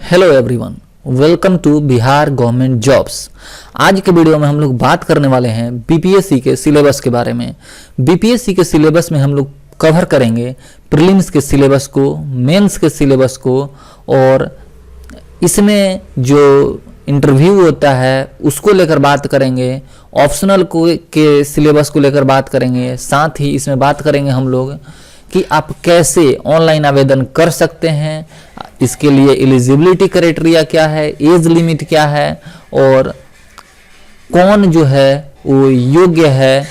Hello everyone, welcome to Bihar government jobs. आज के video में हम लोग बात करने वाले हैं बीपीएससी के सिलेबस के बारे में। बीपीएससी के सिलेबस में हम लोग कवर करेंगे प्रीलिम्स के सिलेबस को, मेंस के सिलेबस को, और इसमें जो इंटरव्यू होता है उसको लेकर बात करेंगे, ऑप्शनल को के सिलेबस को लेकर बात करेंगे। साथ ही इसमें बात करेंगे हम लोग कि आप कैसे ऑनलाइन आवेदन कर सकते हैं, इसके लिए एलिजिबिलिटी क्राइटेरिया क्या है, एज लिमिट क्या है, और कौन जो है वो योग्य है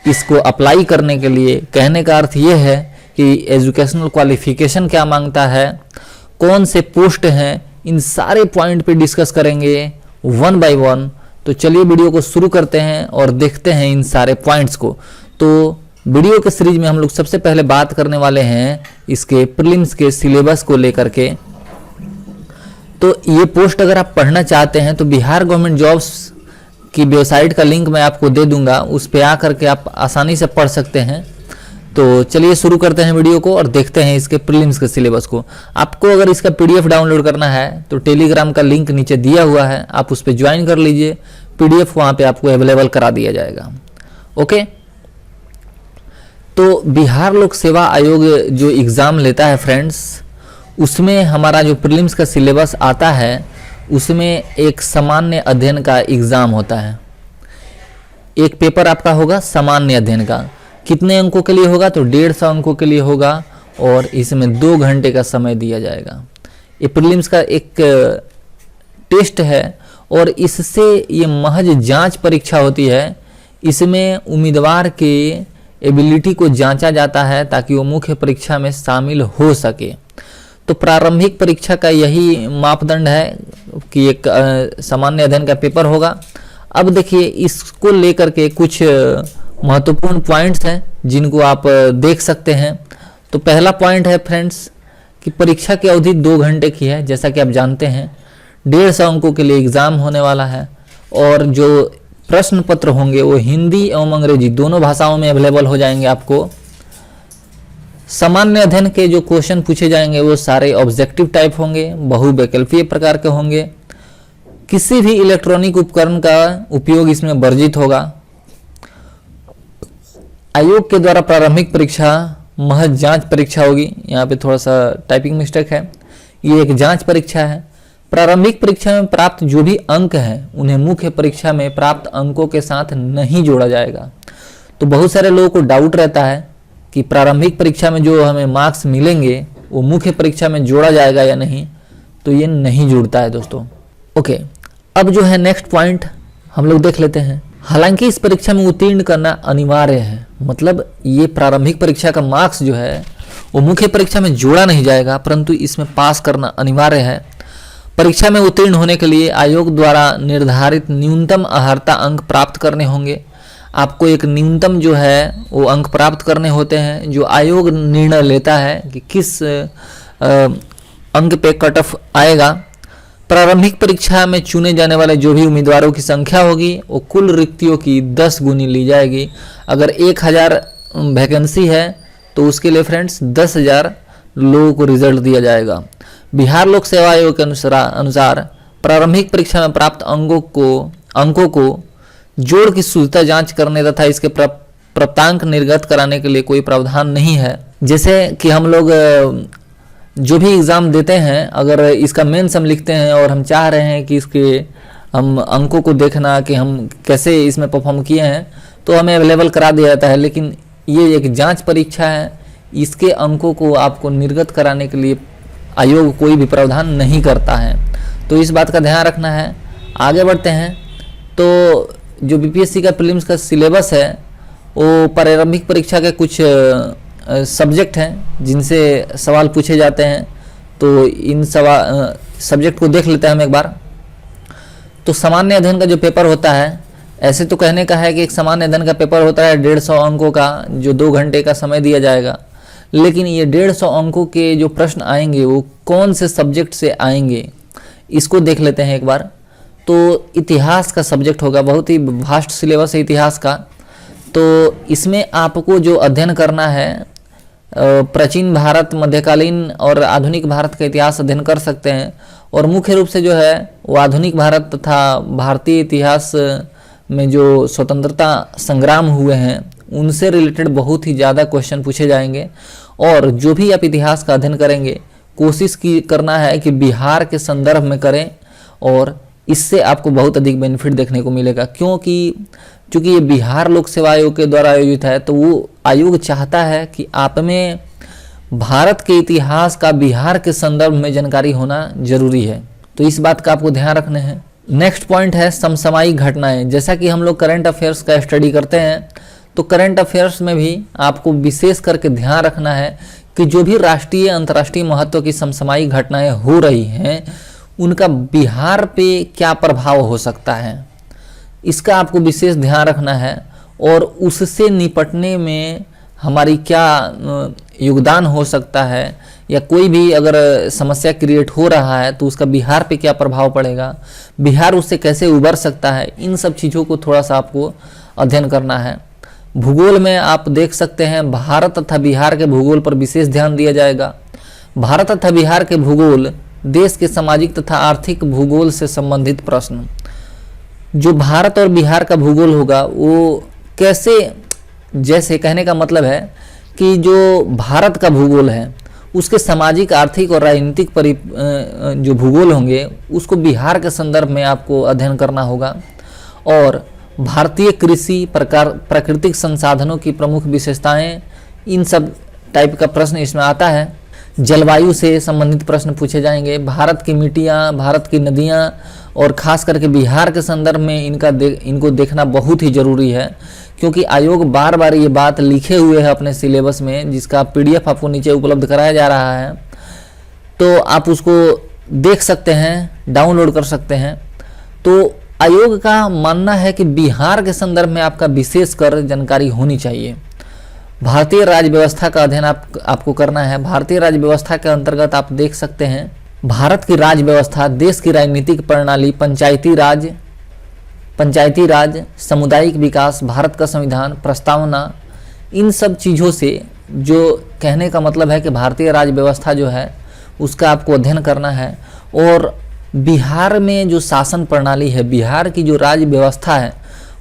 इसको अप्लाई करने के लिए। कहने का अर्थ ये है कि एजुकेशनल क्वालिफिकेशन क्या मांगता है, कौन से पोस्ट हैं, इन सारे पॉइंट पे डिस्कस करेंगे वन बाय वन। तो चलिए वीडियो को शुरू करते हैं और देखते हैं इन सारे पॉइंट्स को। तो वीडियो के सीरीज में हम लोग सबसे पहले बात करने वाले हैं इसके प्रीलिम्स के सिलेबस को लेकर के। तो ये पोस्ट अगर आप पढ़ना चाहते हैं तो बिहार गवर्नमेंट जॉब्स की वेबसाइट का लिंक मैं आपको दे दूंगा, उस पर आकर के आप आसानी से पढ़ सकते हैं। तो चलिए शुरू करते हैं वीडियो को और देखते हैं इसके प्रीलिम्स के सिलेबस को। आपको अगर इसका पीडीएफ डाउनलोड करना है तो टेलीग्राम का लिंक नीचे दिया हुआ है, आप उस पर ज्वाइन कर लीजिए। पीडीएफ वहाँ पे आपको अवेलेबल करा दिया जाएगा। ओके, तो बिहार लोक सेवा आयोग जो एग्ज़ाम लेता है फ्रेंड्स, उसमें हमारा जो प्रीलिम्स का सिलेबस आता है उसमें एक सामान्य अध्ययन का एग्ज़ाम होता है। एक पेपर आपका होगा सामान्य अध्ययन का। कितने अंकों के लिए होगा? तो 150 अंकों के लिए होगा और इसमें 2 घंटे का समय दिया जाएगा। ये प्रीलिम्स का एक टेस्ट है और इससे ये महज जांच परीक्षा होती है। इसमें उम्मीदवार के एबिलिटी को जांचा जाता है ताकि वो मुख्य परीक्षा में शामिल हो सके। तो प्रारंभिक परीक्षा का यही मापदंड है कि एक सामान्य अध्ययन का पेपर होगा। अब देखिए इसको लेकर के कुछ महत्वपूर्ण पॉइंट्स हैं जिनको आप देख सकते हैं। तो पहला पॉइंट है फ्रेंड्स कि परीक्षा की अवधि 2 घंटे की है। जैसा कि आप जानते हैं 150 अंकों के लिए एग्ज़ाम होने वाला है और जो प्रश्न पत्र होंगे वो हिंदी एवं अंग्रेजी दोनों भाषाओं में अवेलेबल हो जाएंगे आपको। सामान्य अध्ययन के जो क्वेश्चन पूछे जाएंगे वो सारे ऑब्जेक्टिव टाइप होंगे, बहुविकल्पीय प्रकार के होंगे। किसी भी इलेक्ट्रॉनिक उपकरण का उपयोग इसमें वर्जित होगा। आयोग के द्वारा प्रारंभिक परीक्षा महज जांच परीक्षा होगी। यहाँ पे थोड़ा सा टाइपिंग मिस्टेक है, ये एक जांच परीक्षा है। प्रारंभिक परीक्षा में प्राप्त जो भी अंक हैं उन्हें मुख्य परीक्षा में प्राप्त अंकों के साथ नहीं जोड़ा जाएगा। तो बहुत सारे लोगों को डाउट रहता है कि प्रारंभिक परीक्षा में जो हमें मार्क्स मिलेंगे वो मुख्य परीक्षा में जोड़ा जाएगा या नहीं। तो ये नहीं जुड़ता है दोस्तों। ओके, अब जो है नेक्स्ट पॉइंट हम लोग देख लेते हैं। हालांकि इस परीक्षा में उत्तीर्ण करना अनिवार्य है, मतलब ये प्रारंभिक परीक्षा का मार्क्स जो है वो मुख्य परीक्षा में जोड़ा नहीं जाएगा, परंतु इसमें पास करना अनिवार्य है। परीक्षा में उत्तीर्ण होने के लिए आयोग द्वारा निर्धारित न्यूनतम अर्हता अंक प्राप्त करने होंगे। आपको एक न्यूनतम जो है वो अंक प्राप्त करने होते हैं, जो आयोग निर्णय लेता है कि किस अंक पे कट ऑफ आएगा। प्रारंभिक परीक्षा में चुने जाने वाले जो भी उम्मीदवारों की संख्या होगी वो कुल रिक्तियों की 10 गुनी ली जाएगी। अगर 1000 वैकेंसी है तो उसके लिए फ्रेंड्स 10,000 लोगों को रिजल्ट दिया जाएगा। बिहार लोक सेवा आयोग के अनुसार प्रारंभिक परीक्षा में प्राप्त अंकों को जोड़ की शुद्धता जांच करने तथा इसके प्राप्तांक निर्गत कराने के लिए कोई प्रावधान नहीं है। जैसे कि हम लोग जो भी एग्ज़ाम देते हैं, अगर इसका मेंस हम लिखते हैं और हम चाह रहे हैं कि इसके हम अंकों को देखना कि हम कैसे इसमें परफॉर्म किए हैं, तो हमें अवेलेबल करा दिया जाता है। लेकिन ये एक जांच परीक्षा है, इसके अंकों को आपको निर्गत कराने के लिए आयोग कोई भी प्रावधान नहीं करता है। तो इस बात का ध्यान रखना है। आगे बढ़ते हैं। तो जो बीपीएससी का प्रीलिम्स का सिलेबस है वो प्रारंभिक परीक्षा के कुछ सब्जेक्ट हैं जिनसे सवाल पूछे जाते हैं। तो इन सब्जेक्ट को देख लेते हैं हम एक बार। तो सामान्य अध्ययन का जो पेपर होता है, ऐसे तो कहने का है कि एक सामान्य अध्ययन का पेपर होता है 150 अंकों का, जो 2 घंटे का समय दिया जाएगा। लेकिन ये 150 अंकों के जो प्रश्न आएंगे वो कौन से सब्जेक्ट से आएंगे इसको देख लेते हैं एक बार। तो इतिहास का सब्जेक्ट होगा, बहुत ही वास्ट सिलेबस है इतिहास का। तो इसमें आपको जो अध्ययन करना है प्राचीन भारत, मध्यकालीन और आधुनिक भारत का इतिहास अध्ययन कर सकते हैं। और मुख्य रूप से जो है वो आधुनिक भारत तथा भारतीय इतिहास में जो स्वतंत्रता संग्राम हुए हैं उनसे रिलेटेड बहुत ही ज़्यादा क्वेश्चन पूछे जाएंगे। और जो भी आप इतिहास का अध्ययन करेंगे कोशिश की करना है कि बिहार के संदर्भ में करें, और इससे आपको बहुत अधिक बेनिफिट देखने को मिलेगा। क्योंकि ये बिहार लोक सेवा आयोग के द्वारा आयोजित है, तो वो आयोग चाहता है कि आप में भारत के इतिहास का बिहार के संदर्भ में जानकारी होना जरूरी है। तो इस बात का आपको ध्यान रखना है। नेक्स्ट पॉइंट है समसामयिक घटनाएं। जैसा कि हम लोग करंट अफेयर्स का स्टडी करते हैं, तो करंट अफेयर्स में भी आपको विशेष करके ध्यान रखना है कि जो भी राष्ट्रीय अंतर्राष्ट्रीय महत्व की समसामयिक घटनाएं हो रही हैं उनका बिहार पे क्या प्रभाव हो सकता है, इसका आपको विशेष ध्यान रखना है। और उससे निपटने में हमारी क्या योगदान हो सकता है, या कोई भी अगर समस्या क्रिएट हो रहा है तो उसका बिहार पे क्या प्रभाव पड़ेगा, बिहार उससे कैसे उबर सकता है, इन सब चीज़ों को थोड़ा सा आपको अध्ययन करना है। भूगोल में आप देख सकते हैं भारत तथा बिहार के भूगोल पर विशेष ध्यान दिया जाएगा। भारत तथा बिहार के भूगोल देश के सामाजिक तथा आर्थिक भूगोल से संबंधित प्रश्न, जो भारत और बिहार का भूगोल होगा वो कैसे, जैसे कहने का मतलब है कि जो भारत का भूगोल है उसके सामाजिक, आर्थिक और राजनीतिक जो भूगोल होंगे उसको बिहार के संदर्भ में आपको अध्ययन करना होगा। और भारतीय कृषि, प्राकृतिक संसाधनों की प्रमुख विशेषताएं, इन सब टाइप का प्रश्न इसमें आता है। जलवायु से संबंधित प्रश्न पूछे जाएंगे। भारत की मिट्टियाँ, भारत की नदियाँ और ख़ास करके बिहार के संदर्भ में इनको देखना बहुत ही ज़रूरी है, क्योंकि आयोग बार बार ये बात लिखे हुए है अपने सिलेबस में, जिसका PDF आपको नीचे उपलब्ध कराया जा रहा है, तो आप उसको देख सकते हैं, डाउनलोड कर सकते हैं। तो आयोग का मानना है कि बिहार के संदर्भ में आपका विशेष कर जानकारी होनी चाहिए। भारतीय राज्य व्यवस्था का अध्ययन आपको करना है। भारतीय राज्य व्यवस्था के अंतर्गत आप देख सकते हैं भारत की राज्य व्यवस्था, देश की राजनीतिक प्रणाली, पंचायती राज, सामुदायिक विकास, भारत का संविधान, प्रस्तावना, इन सब चीज़ों से जो कहने का मतलब है कि भारतीय राज्य व्यवस्था जो है उसका आपको अध्ययन करना है। और बिहार में जो शासन प्रणाली है, बिहार की जो राज्य व्यवस्था है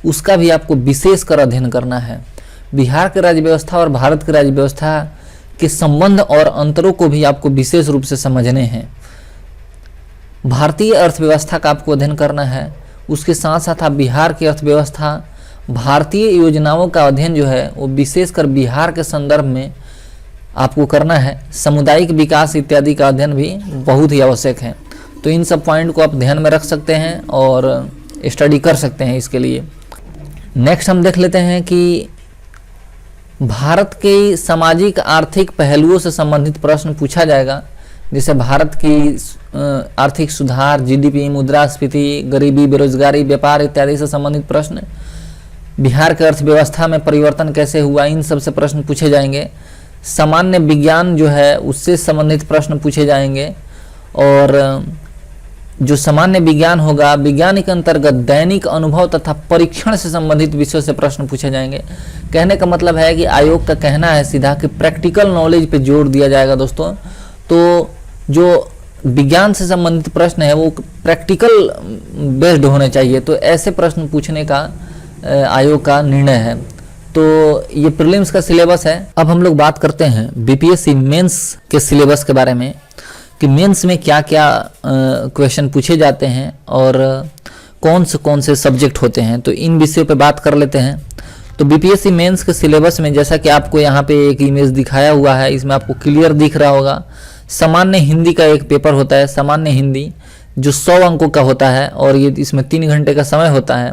उसका भी आपको विशेष कर अध्ययन करना है। बिहार की राज्य व्यवस्था और भारत की राज्य व्यवस्था के संबंध और अंतरों को भी आपको विशेष रूप से समझने हैं। भारतीय अर्थव्यवस्था का आपको अध्ययन करना है। उसके साथ साथ आप बिहार की अर्थव्यवस्था, भारतीय योजनाओं का अध्ययन जो है वो विशेषकर बिहार के संदर्भ में आपको करना है। सामुदायिक विकास इत्यादि का अध्ययन भी बहुत ही आवश्यक है। तो इन सब पॉइंट को आप ध्यान में रख सकते हैं और स्टडी कर सकते हैं इसके लिए। नेक्स्ट हम देख लेते हैं कि भारत के सामाजिक आर्थिक पहलुओं से संबंधित प्रश्न पूछा जाएगा, जैसे भारत की आर्थिक सुधार, GDP, मुद्रास्फीति, गरीबी, बेरोजगारी, व्यापार इत्यादि से संबंधित प्रश्न। बिहार की अर्थव्यवस्था में परिवर्तन कैसे हुआ, इन सब से प्रश्न पूछे जाएंगे। सामान्य विज्ञान जो है उससे संबंधित प्रश्न पूछे जाएंगे। और जो सामान्य विज्ञान होगा, विज्ञान के अंतर्गत दैनिक अनुभव तथा परीक्षण से संबंधित विषयों से प्रश्न पूछे जाएंगे। कहने का मतलब है कि आयोग का कहना है सीधा कि प्रैक्टिकल नॉलेज पे जोर दिया जाएगा दोस्तों। तो जो विज्ञान से संबंधित प्रश्न है वो प्रैक्टिकल बेस्ड होने चाहिए, तो ऐसे प्रश्न पूछने का आयोग का निर्णय है। तो ये प्रीलिम्स का सिलेबस है। अब हम लोग बात करते हैं BPSC मेंस के सिलेबस के बारे में कि मेंस में क्या क्या क्वेश्चन पूछे जाते हैं और कौन से सब्जेक्ट होते हैं, तो इन विषयों पे बात कर लेते हैं। तो BPSC मेंस के सिलेबस में जैसा कि आपको यहाँ पे एक इमेज दिखाया हुआ है, इसमें आपको क्लियर दिख रहा होगा, सामान्य हिंदी का एक पेपर होता है, सामान्य हिंदी, जो 100 अंकों का होता है और ये इसमें 3 घंटे का समय होता है।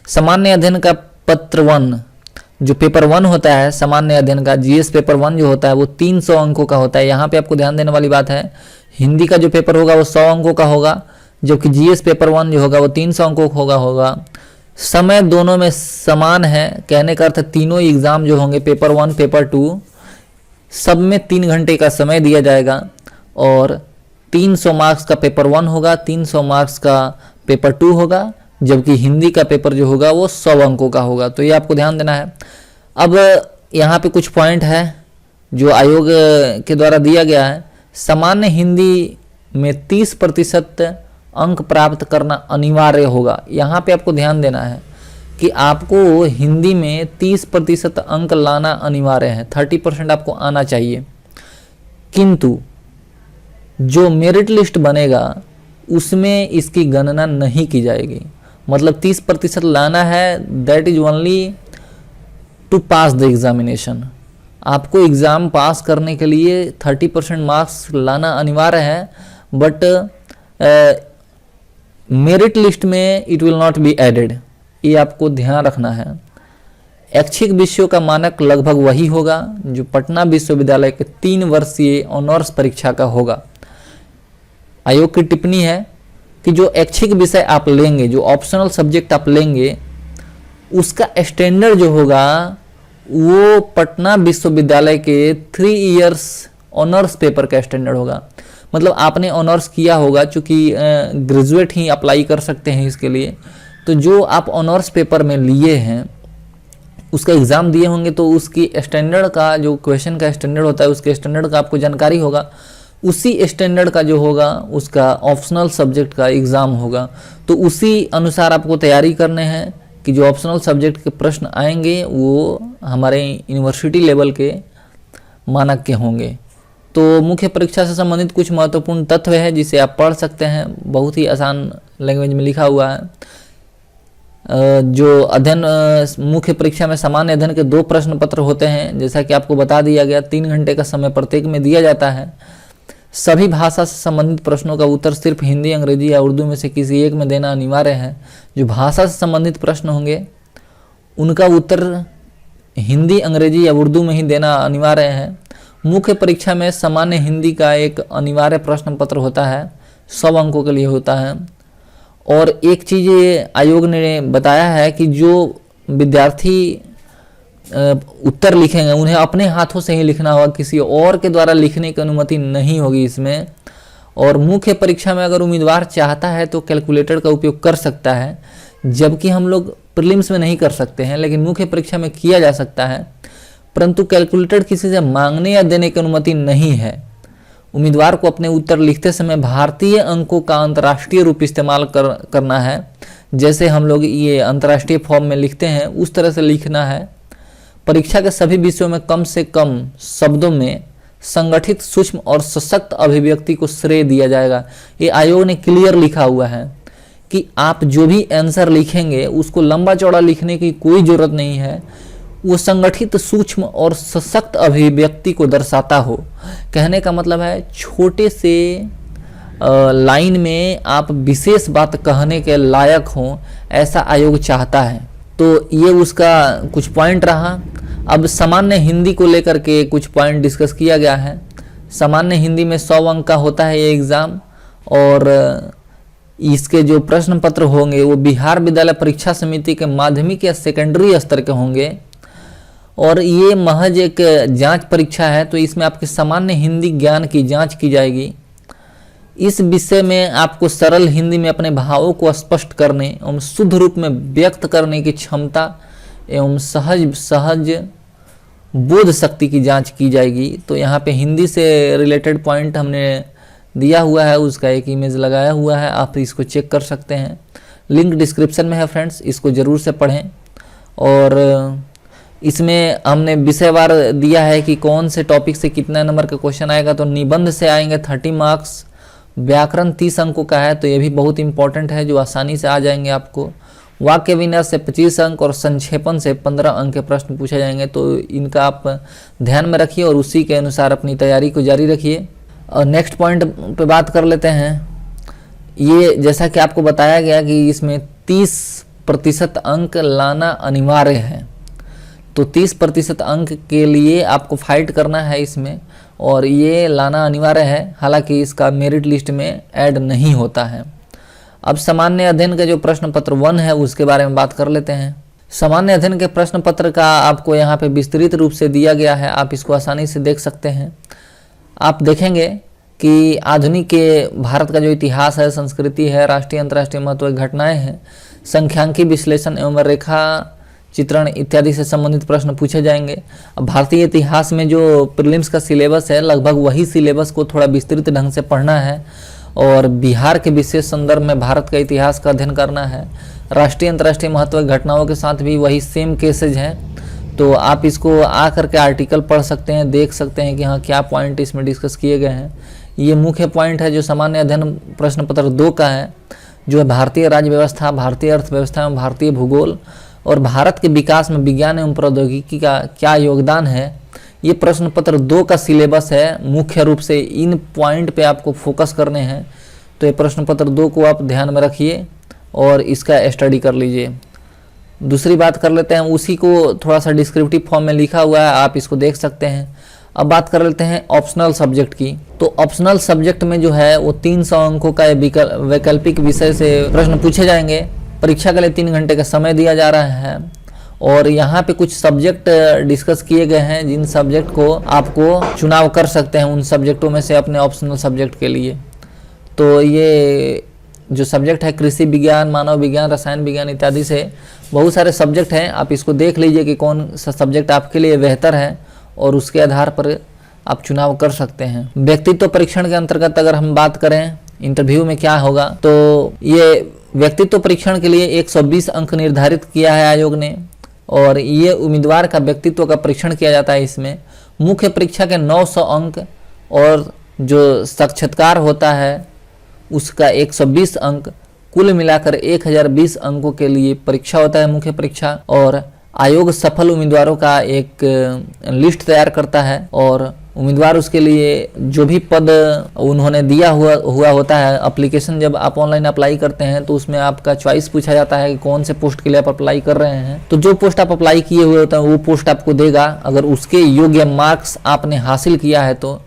सामान्य अध्ययन का पत्र 1, जो पेपर 1 होता है सामान्य अध्ययन का, GS पेपर 1 जो होता है वो 300 अंकों का होता है। यहाँ पे आपको ध्यान देने वाली बात है, हिंदी का जो पेपर होगा वो 100 अंकों का होगा, जबकि GS पेपर 1 जो होगा वो 300 अंकों का होगा। समय दोनों में समान है, कहने का अर्थ तीनों एग्जाम जो होंगे, पेपर 1 पेपर 2, सब में 3 घंटे का समय दिया जाएगा और 300 मार्क्स का पेपर 1 होगा, 300 मार्क्स का पेपर 2 होगा, जबकि हिंदी का पेपर जो होगा वो 100 अंकों का होगा। तो ये आपको ध्यान देना है। अब यहाँ पे कुछ पॉइंट है जो आयोग के द्वारा दिया गया है, सामान्य हिंदी में 30% अंक प्राप्त करना अनिवार्य होगा। यहाँ पे आपको ध्यान देना है कि आपको हिंदी में 30% अंक लाना अनिवार्य है, 30% आपको आना चाहिए। किंतु जो मेरिट लिस्ट बनेगा उसमें इसकी गणना नहीं की जाएगी। मतलब 30% लाना है, that is only to pass the examination. आपको एग्ज़ाम पास करने के लिए 30% मार्क्स लाना अनिवार्य है, बट मेरिट लिस्ट में it will not be added. ये आपको ध्यान रखना है। ऐच्छिक विषयों का मानक लगभग वही होगा जो पटना विश्वविद्यालय के 3 वर्षीय ऑनर्स परीक्षा का होगा। आयोग की टिप्पणी है कि जो ऐच्छिक विषय आप लेंगे, जो ऑप्शनल सब्जेक्ट आप लेंगे, उसका स्टैंडर्ड जो होगा वो पटना विश्वविद्यालय के 3 इयर्स ऑनर्स पेपर का स्टैंडर्ड होगा। मतलब आपने ऑनर्स किया होगा, चूँकि ग्रेजुएट ही अप्लाई कर सकते हैं इसके लिए, तो जो आप ऑनर्स पेपर में लिए हैं उसका एग्ज़ाम दिए होंगे, तो उसकी स्टैंडर्ड का जो क्वेश्चन का स्टैंडर्ड होता है उसके स्टैंडर्ड का आपको जानकारी होगा। उसी स्टैंडर्ड का जो होगा उसका ऑप्शनल सब्जेक्ट का एग्ज़ाम होगा। तो उसी अनुसार आपको तैयारी करने हैं कि जो ऑप्शनल सब्जेक्ट के प्रश्न आएंगे वो हमारे यूनिवर्सिटी लेवल के मानक के होंगे। तो मुख्य परीक्षा से संबंधित कुछ महत्वपूर्ण तथ्य है जिसे आप पढ़ सकते हैं, बहुत ही आसान लैंग्वेज में लिखा हुआ है। जो अध्ययन मुख्य परीक्षा में सामान्य अध्ययन के 2 प्रश्न पत्र होते हैं, जैसा कि आपको बता दिया गया। 3 घंटे का समय प्रत्येक में दिया जाता है। सभी भाषा से संबंधित प्रश्नों का उत्तर सिर्फ हिंदी, अंग्रेजी या उर्दू में से किसी एक में देना अनिवार्य है। जो भाषा से संबंधित प्रश्न होंगे उनका उत्तर हिंदी, अंग्रेजी या उर्दू में ही देना अनिवार्य है। मुख्य परीक्षा में सामान्य हिंदी का एक अनिवार्य प्रश्न पत्र होता है, 100 अंकों के लिए होता है। और एक चीज़ ये आयोग ने बताया है कि जो विद्यार्थी उत्तर लिखेंगे उन्हें अपने हाथों से ही लिखना होगा, किसी और के द्वारा लिखने की अनुमति नहीं होगी इसमें। और मुख्य परीक्षा में अगर उम्मीदवार चाहता है तो कैलकुलेटर का उपयोग कर सकता है, जबकि हम लोग प्रीलिम्स में नहीं कर सकते हैं, लेकिन मुख्य परीक्षा में किया जा सकता है। परंतु कैलकुलेटर किसी से मांगने या देने की अनुमति नहीं है। उम्मीदवार को अपने उत्तर लिखते समय भारतीय अंकों का अंतर्राष्ट्रीय रूप इस्तेमाल करना है। जैसे हम लोग ये अंतर्राष्ट्रीय फॉर्म में लिखते हैं उस तरह से लिखना है। परीक्षा के सभी विषयों में कम से कम शब्दों में संगठित, सूक्ष्म और सशक्त अभिव्यक्ति को श्रेय दिया जाएगा। ये आयोग ने क्लियर लिखा हुआ है कि आप जो भी आंसर लिखेंगे उसको लंबा चौड़ा लिखने की कोई जरूरत नहीं है, वो संगठित, सूक्ष्म और सशक्त अभिव्यक्ति को दर्शाता हो। कहने का मतलब है छोटे से लाइन में आप विशेष बात कहने के लायक हों, ऐसा आयोग चाहता है। तो ये उसका कुछ पॉइंट रहा। अब सामान्य हिंदी को लेकर के कुछ पॉइंट डिस्कस किया गया है। सामान्य हिंदी में 100 अंक का होता है ये एग्ज़ाम, और इसके जो प्रश्न पत्र होंगे वो बिहार विद्यालय परीक्षा समिति के माध्यमिक या सेकेंडरी स्तर के होंगे। और ये महज एक जांच परीक्षा है, तो इसमें आपके सामान्य हिंदी ज्ञान की जांच की जाएगी। इस विषय में आपको सरल हिंदी में अपने भावों को स्पष्ट करने एवं शुद्ध रूप में व्यक्त करने की क्षमता एवं सहज बोध शक्ति की जांच की जाएगी। तो यहाँ पे हिंदी से रिलेटेड पॉइंट हमने दिया हुआ है, उसका एक इमेज लगाया हुआ है, आप इसको चेक कर सकते हैं। लिंक डिस्क्रिप्शन में है फ्रेंड्स, इसको ज़रूर से पढ़ें। और इसमें हमने विषयवार दिया है कि कौन से टॉपिक से कितना नंबर का क्वेश्चन आएगा। तो निबंध से आएंगे 30 मार्क्स, व्याकरण 30 अंकों का है, तो ये भी बहुत इंपॉर्टेंट है जो आसानी से आ जाएंगे आपको। वाक्य विन्यास से 25 अंक और संक्षेपण से 15 अंक के प्रश्न पूछे जाएंगे, तो इनका आप ध्यान में रखिए और उसी के अनुसार अपनी तैयारी को जारी रखिए। और नेक्स्ट पॉइंट पे बात कर लेते हैं। ये जैसा कि आपको बताया गया कि इसमें 30% अंक लाना अनिवार्य है, तो 30% अंक के लिए आपको फाइट करना है इसमें, और ये लाना अनिवार्य है। हालांकि इसका मेरिट लिस्ट में ऐड नहीं होता है। अब सामान्य अध्ययन का जो प्रश्न पत्र 1 है उसके बारे में बात कर लेते हैं। सामान्य अध्ययन के प्रश्न पत्र का आपको यहाँ पे विस्तृत रूप से दिया गया है, आप इसको आसानी से देख सकते हैं। आप देखेंगे कि आधुनिक के भारत का जो इतिहास है, संस्कृति है, राष्ट्रीय अंतर्राष्ट्रीय महत्व की घटनाएं हैं, संख्यांकी विश्लेषण एवं रेखा चित्रण इत्यादि से संबंधित प्रश्न पूछे जाएंगे। अब भारतीय इतिहास में जो प्रीलिम्स का सिलेबस है लगभग वही सिलेबस को थोड़ा विस्तृत ढंग से पढ़ना है और बिहार के विशेष संदर्भ में भारत का इतिहास का अध्ययन करना है। राष्ट्रीय अंतर्राष्ट्रीय महत्व की घटनाओं के साथ भी वही सेम केसेज हैं, तो आप इसको आकर के आर्टिकल पढ़ सकते हैं, देख सकते हैं कि हाँ क्या पॉइंट इसमें डिस्कस किए गए हैं। ये मुख्य पॉइंट है जो सामान्य अध्ययन प्रश्न पत्र 2 का है, जो है भारतीय राज्य व्यवस्था, भारतीय अर्थव्यवस्था एवं भारतीय भूगोल और भारत के विकास में विज्ञान एवं प्रौद्योगिकी का क्या योगदान है। ये प्रश्न पत्र 2 का सिलेबस है, मुख्य रूप से इन पॉइंट पे आपको फोकस करने हैं। तो ये प्रश्न पत्र 2 को आप ध्यान में रखिए और इसका स्टडी कर लीजिए। दूसरी बात कर लेते हैं, उसी को थोड़ा सा डिस्क्रिप्टिव फॉर्म में लिखा हुआ है, आप इसको देख सकते हैं। अब बात कर लेते हैं ऑप्शनल सब्जेक्ट की। तो ऑप्शनल सब्जेक्ट में जो है वो 300 अंकों का वैकल्पिक विषय से प्रश्न पूछे जाएंगे। परीक्षा के लिए 3 घंटे का समय दिया जा रहा है और यहाँ पे कुछ सब्जेक्ट डिस्कस किए गए हैं जिन सब्जेक्ट को आपको चुनाव कर सकते हैं उन सब्जेक्टों में से अपने ऑप्शनल सब्जेक्ट के लिए। तो ये जो सब्जेक्ट है कृषि विज्ञान, मानव विज्ञान, रसायन विज्ञान इत्यादि से बहुत सारे सब्जेक्ट हैं। आप इसको देख लीजिए कि कौन सा सब्जेक्ट आपके लिए बेहतर है और उसके आधार पर आप चुनाव कर सकते हैं। व्यक्तित्व परीक्षण के अंतर्गत अगर हम बात करें इंटरव्यू में क्या होगा, तो ये व्यक्तित्व परीक्षण के लिए 120 अंक निर्धारित किया है आयोग ने और ये उम्मीदवार का व्यक्तित्व का परीक्षण किया जाता है। इसमें मुख्य परीक्षा के 900 अंक और जो साक्षात्कार होता है उसका 120 अंक, कुल मिलाकर 1020 अंकों के लिए परीक्षा होता है मुख्य परीक्षा। और आयोग सफल उम्मीदवारों का एक लिस्ट तैयार करता है और उम्मीदवार उसके लिए जो भी पद उन्होंने दिया हुआ होता है, एप्लीकेशन जब आप ऑनलाइन अप्लाई करते हैं तो उसमें आपका चॉइस पूछा जाता है कि कौन से पोस्ट के लिए आप अप्लाई कर रहे हैं। तो जो पोस्ट आप अप्लाई किए हुए होते हैं वो पोस्ट आपको देगा। अगर उसके योग्य मार्क्स आपने हासिल किया है तो,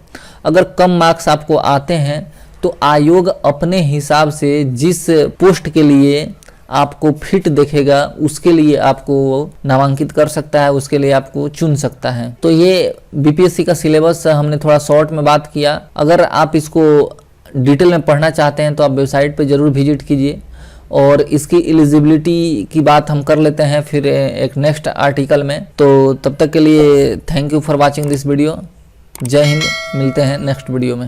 अगर कम मार्क्स आपको आते हैं तो आयोग अपने हिसाब से जिस पोस्ट के लिए आपको फिट देखेगा उसके लिए आपको नामांकित कर सकता है, उसके लिए आपको चुन सकता है। तो ये बीपीएससी का सिलेबस हमने थोड़ा शॉर्ट में बात किया। अगर आप इसको डिटेल में पढ़ना चाहते हैं तो आप वेबसाइट पे ज़रूर विजिट कीजिए और इसकी एलिजिबिलिटी की बात हम कर लेते हैं फिर एक नेक्स्ट आर्टिकल में। तो तब तक के लिए thank you for watching this video. जय हिंद, मिलते हैं नेक्स्ट वीडियो में।